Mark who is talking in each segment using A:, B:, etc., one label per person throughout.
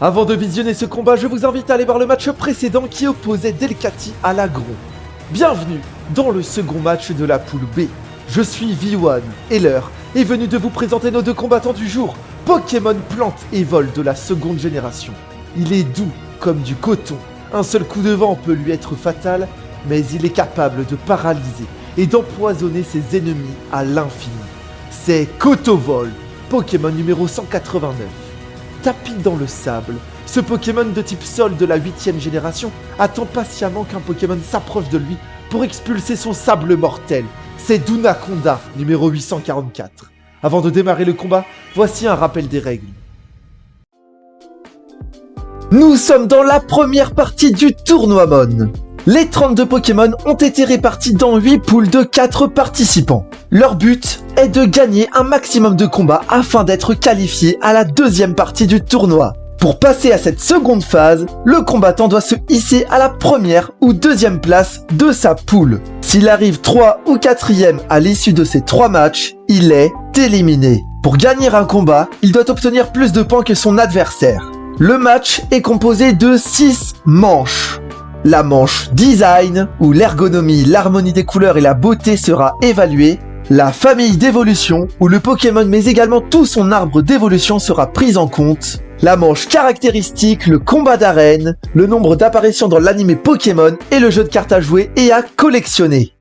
A: Avant de visionner ce combat, je vous invite à aller voir le match précédent qui opposait Delcatty à l'Agron. Bienvenue dans le second match de la poule B. Je suis V1 et l'heure est venue de vous présenter nos deux combattants du jour, Pokémon Plante et Vol de la seconde génération. Il est doux comme du coton, un seul coup de vent peut lui être fatal, mais il est capable de paralyser et d'empoisonner ses ennemis à l'infini. C'est Kotovol, Pokémon numéro 189. Tapis dans le sable, ce Pokémon de type sol de la 8ème génération attend patiemment qu'un Pokémon s'approche de lui pour expulser son sable mortel. C'est Dunaconda, numéro 844. Avant de démarrer le combat, voici un rappel des règles. Nous sommes dans la première partie du tournoi Mon. Les 32 Pokémon ont été répartis dans 8 poules de 4 participants. Leur but est de gagner un maximum de combats afin d'être qualifiés à la deuxième partie du tournoi. Pour passer à cette seconde phase, le combattant doit se hisser à la première ou deuxième place de sa poule. S'il arrive 3 ou 4e à l'issue de ces 3 matchs, il est éliminé. Pour gagner un combat, il doit obtenir plus de points que son adversaire. Le match est composé de 6 manches. La manche Design, où l'ergonomie, l'harmonie des couleurs et la beauté sera évaluée. La famille d'évolution, où le Pokémon mais également tout son arbre d'évolution sera pris en compte. La manche caractéristique, le combat d'arène, le nombre d'apparitions dans l'anime Pokémon et le jeu de cartes à jouer et à collectionner.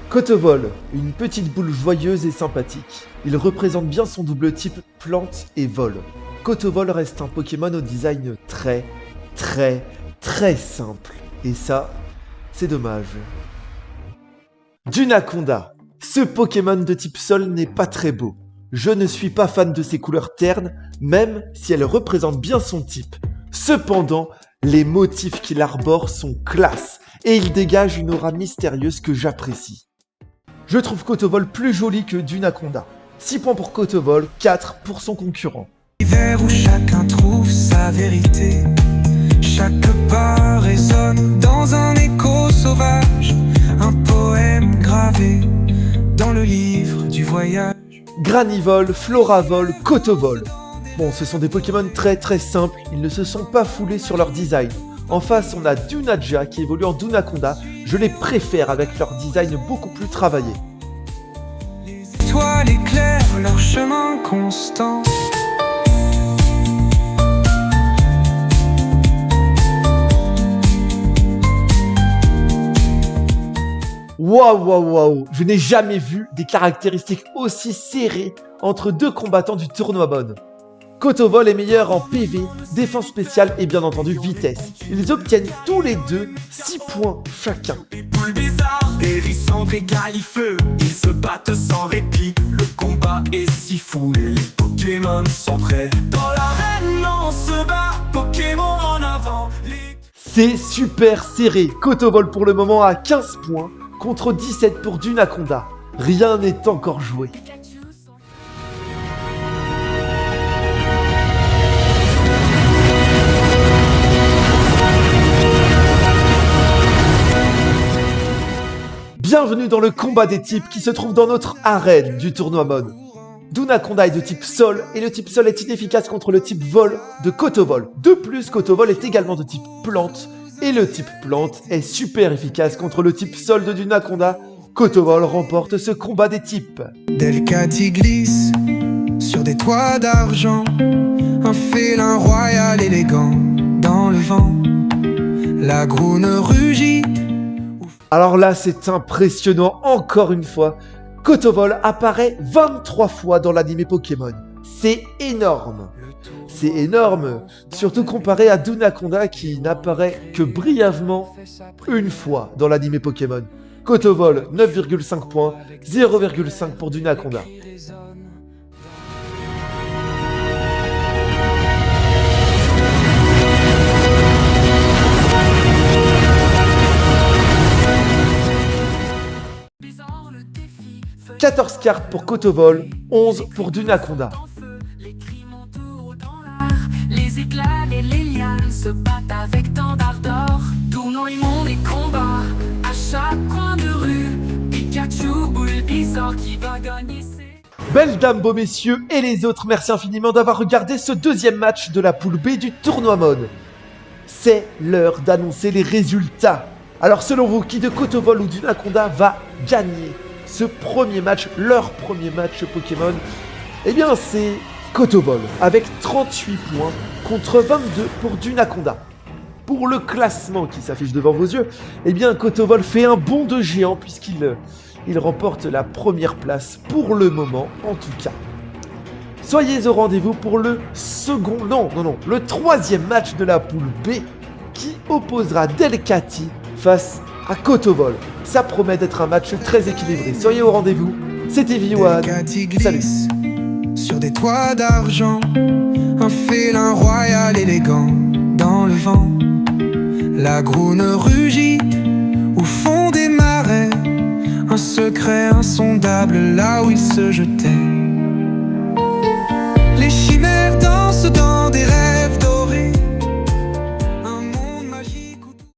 A: Kotovol, une petite boule joyeuse et sympathique. Il représente bien son double type plante et vol. Kotovol reste un Pokémon au design très simple. Et ça, c'est dommage. Dunaconda. Ce Pokémon de type sol n'est pas très beau. Je ne suis pas fan de ses couleurs ternes, même si elles représentent bien son type. Cependant, les motifs qu'il arbore sont classe et il dégage une aura mystérieuse que j'apprécie. Je trouve Kotovol plus joli que Dunaconda. 6 points pour Kotovol, 4 pour son concurrent.
B: L'hiver où chacun trouve sa vérité, chaque pas résonne dans un écho sauvage, un poème gravé dans le livre du voyage.
A: Granivol, Floravol, Kotovol. Bon, ce sont des Pokémon très simples, ils ne se sont pas foulés sur leur design. En face, on a Dunaja qui évolue en Dunaconda. Je les préfère avec leur design beaucoup plus travaillé.
B: Les étoiles éclairent leur chemin constant.
A: Waouh, je n'ai jamais vu des caractéristiques aussi serrées entre deux combattants du tournoi Mon. Kotovol est meilleur en PV, défense spéciale et bien entendu vitesse. Ils obtiennent tous les deux 6 points chacun.
C: Poules bizarres, hérissants et galifeux, ils se battent sans répit. Le combat est si fou, les Pokémon sont prêts. Dans l'arène, on se bat, Pokémon en avant.
A: C'est super serré. Kotovol pour le moment a 15 points contre 17 pour Dunaconda. Rien n'est encore joué. Bienvenue dans le combat des types qui se trouve dans notre arène du tournoi Mon. Dunaconda est de type sol et le type sol est inefficace contre le type vol de Kotovol. De plus, Kotovol est également de type plante et le type plante est super efficace contre le type sol de Dunaconda. Kotovol remporte ce combat des types.
B: Delcatty glisse sur des toits d'argent, un félin royal élégant dans le vent. La groune rugit.
A: Alors là, c'est impressionnant, encore une fois. Kotovol apparaît 23 fois dans l'anime Pokémon. C'est énorme. C'est énorme, surtout comparé à Dunaconda qui n'apparaît que brièvement une fois dans l'anime Pokémon. Kotovol, 9,5 points, 0,5 pour Dunaconda.
C: Bizarre le défi,
A: 14 cartes pour Kotovol, 11 pour Dunaconda.
C: les cris montent haut dans l'air, les éclats et les lianes se battent avec tant d'ardeur. Tournons immonde et
A: Belles dames, beaux messieurs et les autres, merci infiniment d'avoir regardé ce deuxième match de la poule B du tournoi Mon. C'est l'heure d'annoncer les résultats. Alors selon vous, qui de Kotovol ou d'Unaconda va gagner ce premier match, leur premier match Pokémon? Eh bien c'est Kotovol avec 38 points contre 22 pour d'Unaconda. Pour le classement qui s'affiche devant vos yeux, eh bien Kotovol fait un bond de géant puisqu'il remporte la première place pour le moment en tout cas. Soyez au rendez-vous pour le le troisième match de la poule B qui opposera Delcatty face à Kotovol. Ça promet d'être un match très équilibré. Soyez au rendez-vous. C'était Viwan. Salut.
B: Sur des toits d'argent, un félin royal élégant dans le vent. La Groune rugit au fond des marais, un secret insondable là où il se jetait.